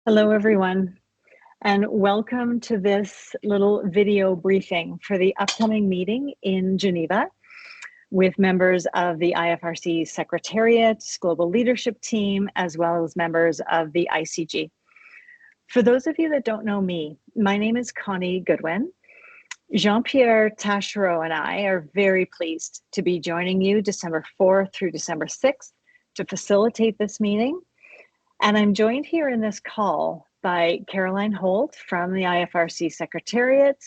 Hello, everyone, and welcome to this little video briefing for the upcoming meeting in Geneva with members of the IFRC Secretariat, Global Leadership Team, as well as members of the ICG. For those of you that don't know me, my name is Connie Goodwin. Jean-Pierre Taschereau and I are very pleased to be joining you December 4th through December 6th to facilitate this meeting. And I'm joined here in this call by Caroline Holt from the IFRC Secretariat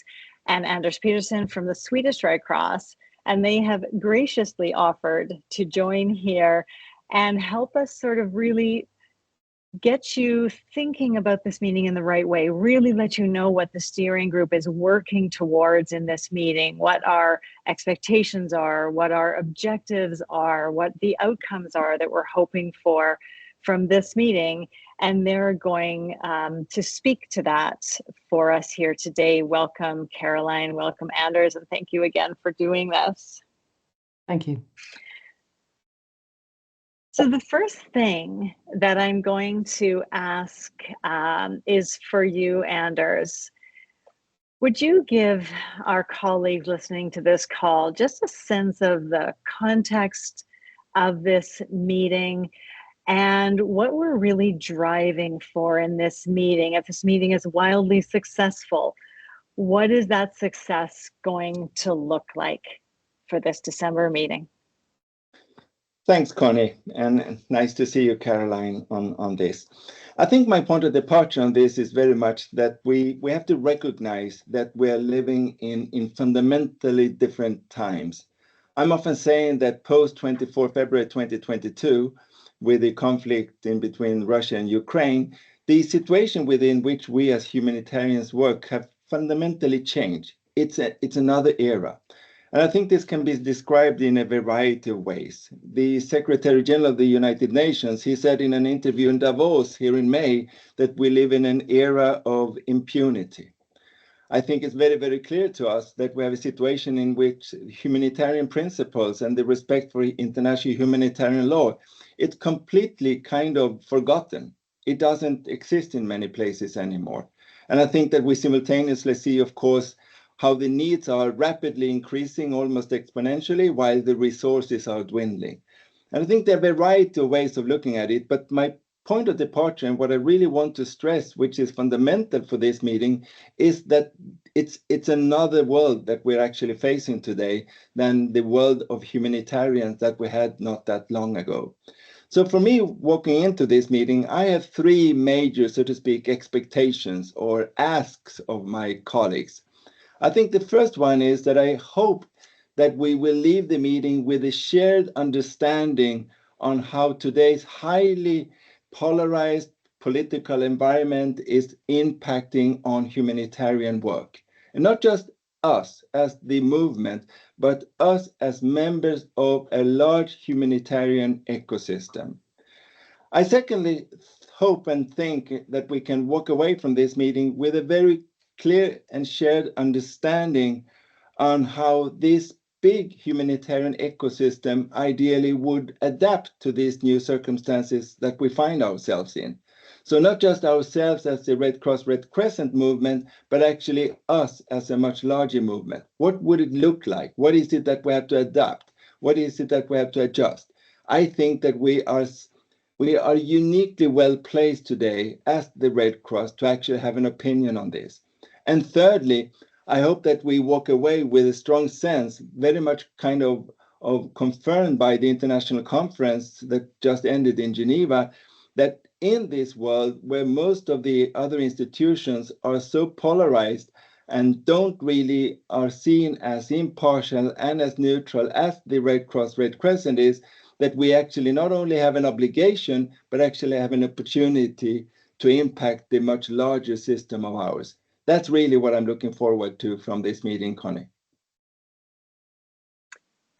and Anders Pedersen from the Swedish Red Cross. And they have graciously offered to join here and help us sort of really get you thinking about this meeting in the right way, really let you know what the steering group is working towards in this meeting, what our expectations are, what our objectives are, what the outcomes are that we're hoping for from this meeting. And they're going to speak to that for us here today. Welcome, Caroline, welcome, Anders, and thank you again for doing this. Thank you. So the first thing that I'm going to ask is for you, Anders. Would you give our colleagues listening to this call just a sense of the context of this meeting and what we're really driving for in this meeting? If this meeting is wildly successful, what is that success going to look like for this December meeting? Thanks, Connie, and nice to see you, Caroline, on this. I think my point of departure on this is very much that we have to recognize that we are living in fundamentally different times. I'm often saying that post 24 February 2022, with the conflict in between Russia and Ukraine, the situation within which we as humanitarians work have fundamentally changed. It's another era. And I think this can be described in a variety of ways. The Secretary General of the United Nations, he said in an interview in Davos here in May that we live in an era of impunity. I think it's very, very clear to us that we have a situation in which humanitarian principles and the respect for international humanitarian law, it's completely kind of forgotten. It doesn't exist in many places anymore. And I think that we simultaneously see, of course, how the needs are rapidly increasing almost exponentially while the resources are dwindling. And I think there are a variety of ways of looking at it, but my point of departure and what I really want to stress, which is fundamental for this meeting, is that it's another world that we're actually facing today than the world of humanitarians that we had not that long ago. So for me, walking into this meeting, I have three major, so to speak, expectations or asks of my colleagues. I think the first one is that I hope that we will leave the meeting with a shared understanding on how today's highly polarized political environment is impacting on humanitarian work. And not just us as the movement, but us as members of a large humanitarian ecosystem. I secondly hope and think that we can walk away from this meeting with a very clear and shared understanding on how this big humanitarian ecosystem ideally would adapt to these new circumstances that we find ourselves in. So not just ourselves as the Red Cross Red Crescent movement, but actually us as a much larger movement. What would it look like? What is it that we have to adapt? What is it that we have to adjust? I think that we are uniquely well placed today as the Red Cross to actually have an opinion on this. And thirdly, I hope that we walk away with a strong sense, very much kind of confirmed by the international conference that just ended in Geneva, that in this world where most of the other institutions are so polarized and don't really are seen as impartial and as neutral as the Red Cross Red Crescent is, that we actually not only have an obligation, but actually have an opportunity to impact the much larger system of ours. That's really what I'm looking forward to from this meeting, Connie.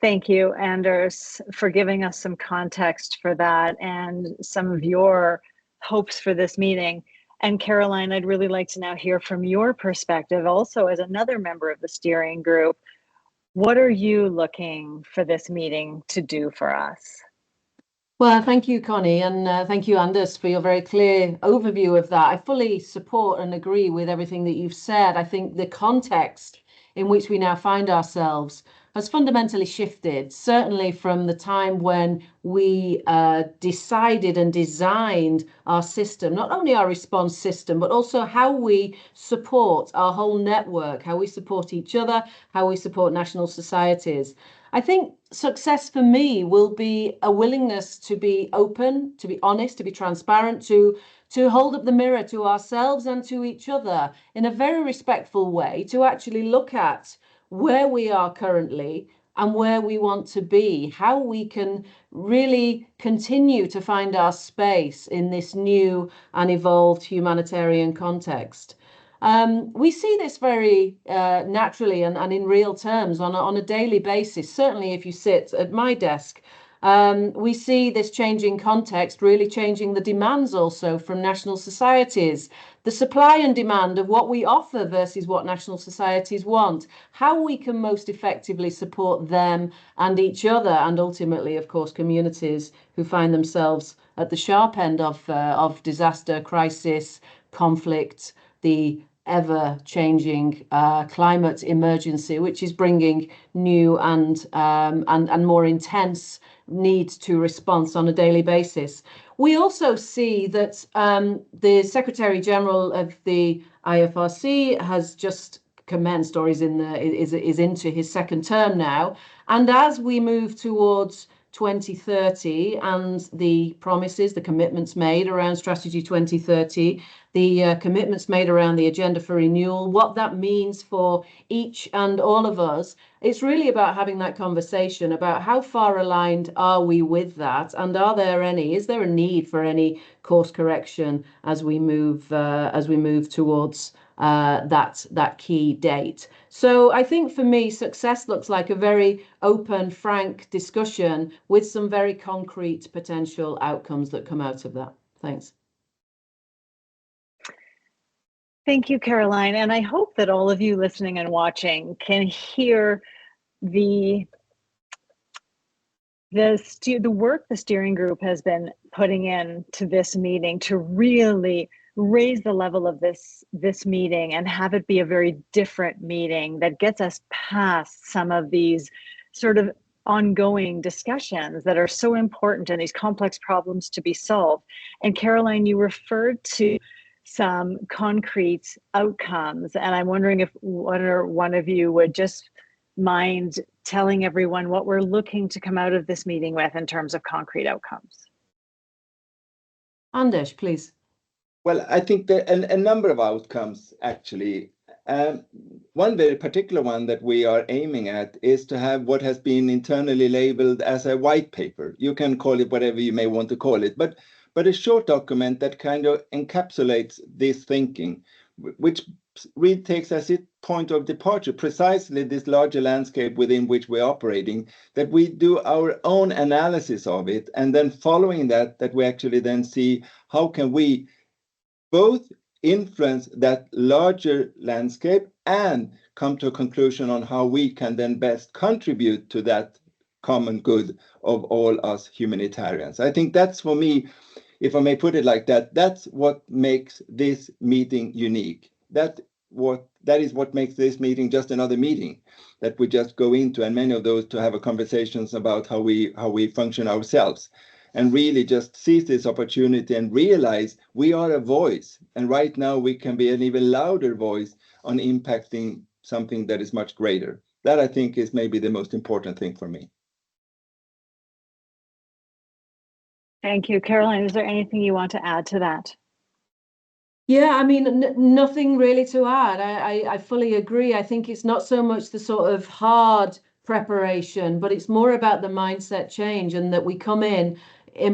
Thank you, Anders, for giving us some context for that and some of your hopes for this meeting. And Caroline, I'd really like to now hear from your perspective also as another member of the steering group. What are you looking for this meeting to do for us? Well, thank you, Connie, and thank you, Anders, for your very clear overview of that. I fully support and agree with everything that you've said. I think the context in which we now find ourselves has fundamentally shifted, certainly from the time when we decided and designed our system, not only our response system, but also how we support our whole network, how we support each other, how we support national societies. I think success for me will be a willingness to be open, to be honest, to be transparent, to hold up the mirror to ourselves and to each other in a very respectful way, to actually look at where we are currently and where we want to be, how we can really continue to find our space in this new and evolved humanitarian context. We see this very naturally and in real terms on a daily basis. Certainly, if you sit at my desk, we see this changing context really changing the demands also from national societies, the supply and demand of what we offer versus what national societies want, how we can most effectively support them and each other, and ultimately, of course, communities who find themselves at the sharp end of disaster, crisis, conflict, the ever-changing climate emergency, which is bringing new and more intense needs to response on a daily basis. We also see that the Secretary General of the IFRC has just commenced, or is into his second term now, and as we move towards 2030 and the promises, the commitments made around Strategy 2030, the commitments made around the agenda for renewal, what that means for each and all of us. It's really about having that conversation about how far aligned are we with that, and is there a need for any course correction as we move towards that key date. So I think for me, success looks like a very open, frank discussion with some very concrete potential outcomes that come out of that. Thanks. Thank you, Caroline. And I hope that all of you listening and watching can hear the work the steering group has been putting into this meeting to really raise the level of this meeting and have it be a very different meeting that gets us past some of these sort of ongoing discussions that are so important and these complex problems to be solved. And Caroline, you referred to some concrete outcomes, and I'm wondering if one of you would just mind telling everyone what we're looking to come out of this meeting with in terms of concrete outcomes. Anders, please. Well, I think that a number of outcomes, actually. One very particular one that we are aiming at is to have what has been internally labeled as a white paper. You can call it whatever you may want to call it, but a short document that kind of encapsulates this thinking, which really takes as its point of departure precisely this larger landscape within which we're operating, that we do our own analysis of it, and then following that we actually then see how can we both influence that larger landscape and come to a conclusion on how we can then best contribute to that common good of all us humanitarians. I think that's, for me, if I may put it like that, that's what makes this meeting unique. That is what makes this meeting just another meeting that we just go into, and many of those to have a conversations about how we function ourselves, and really just seize this opportunity and realize we are a voice, and right now we can be an even louder voice on impacting something that is much greater. That, I think, is maybe the most important thing for me. Thank you. Caroline, is there anything you want to add to that? Yeah, I mean, nothing really to add. I fully agree. I think it's not so much the sort of hard preparation, but it's more about the mindset change, and that we come in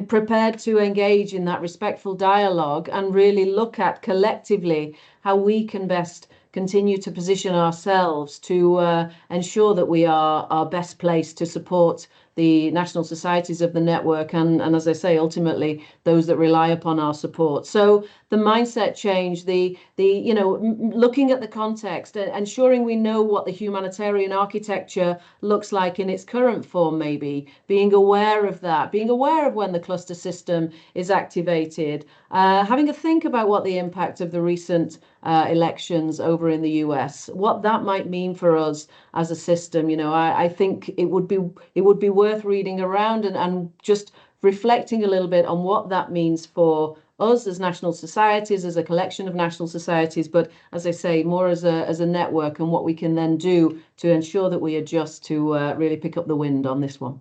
prepared to engage in that respectful dialogue and really look at collectively how we can best continue to position ourselves to ensure that we are best placed to support the national societies of the network, and as I say, ultimately those that rely upon our support. So the mindset change, the looking at the context, ensuring we know what the humanitarian architecture looks like in its current form, maybe being aware of that, being aware of when the cluster system is activated, having a think about what the impact of the recent elections over in the US, what that might mean for us as a system. I think it would be worth reading around and just reflecting a little bit on what that means for us as national societies, as a collection of national societies, but as I say, more as a network, and what we can then do to ensure that we adjust to really pick up the wind on this one.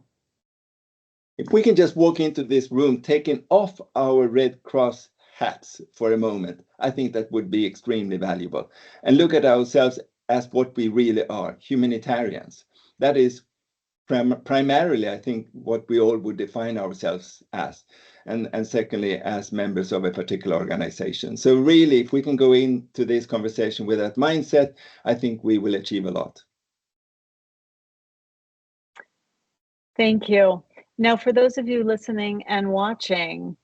If we can just walk into this room taking off our Red Cross hats for a moment, I think that would be extremely valuable, and look at ourselves as what we really are, humanitarians. That is primarily, I think, what we all would define ourselves as, and secondly, as members of a particular organization. So really, if we can go into this conversation with that mindset, I think we will achieve a lot. Thank you. Now, for those of you listening and watching,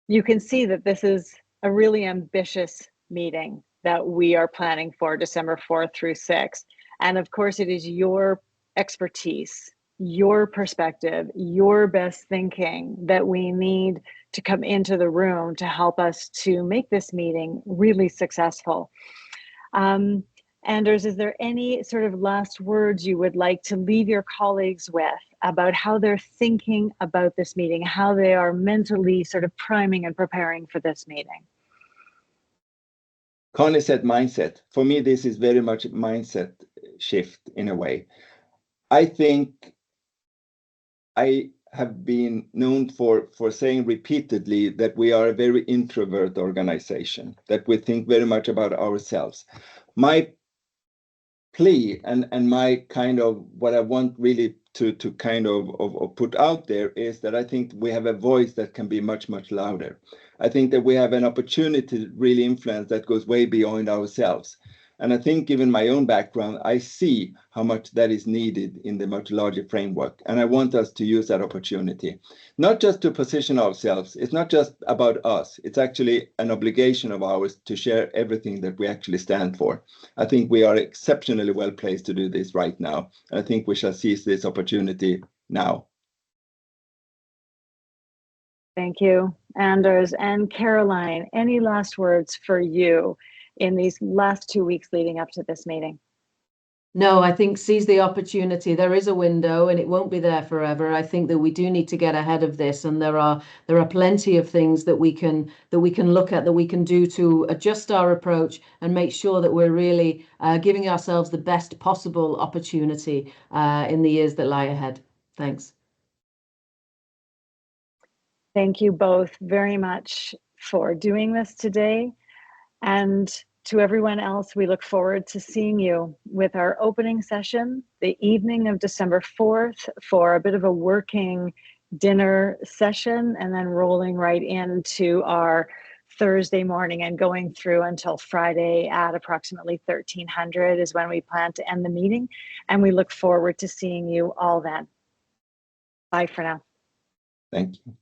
you can see that this is a really ambitious meeting that we are planning for December 4th through 6th. And of course, it is your expertise, your perspective, your best thinking that we need to come into the room to help us to make this meeting really successful. Anders, is there any sort of last words you would like to leave your colleagues with about how they're thinking about this meeting, how they are mentally sort of priming and preparing for this meeting? Connie said mindset. For me, this is very much a mindset shift in a way. I think I have been known for saying repeatedly that we are a very introvert organization, that we think very much about ourselves. My plea and my kind of what I want really to kind of put out there is that I think we have a voice that can be much, much louder. I think that we have an opportunity to really influence that goes way beyond ourselves. And I think, given my own background, I see how much that is needed in the much larger framework. And I want us to use that opportunity, not just to position ourselves. It's not just about us. It's actually an obligation of ours to share everything that we actually stand for. I think we are exceptionally well placed to do this right now. And I think we shall seize this opportunity now. Thank you, Anders. And Caroline, any last words for you in these last 2 weeks leading up to this meeting? No, I think seize the opportunity. There is a window and it won't be there forever. I think that we do need to get ahead of this, and there are plenty of things that we can look at, that we can do to adjust our approach and make sure that we're really giving ourselves the best possible opportunity in the years that lie ahead. Thanks. Thank you both very much for doing this today. And to everyone else, we look forward to seeing you with our opening session, the evening of December 4th, for a bit of a working dinner session, and then rolling right into our Thursday morning and going through until Friday at approximately 1300 is when we plan to end the meeting. And we look forward to seeing you all then. Bye for now. Thank you.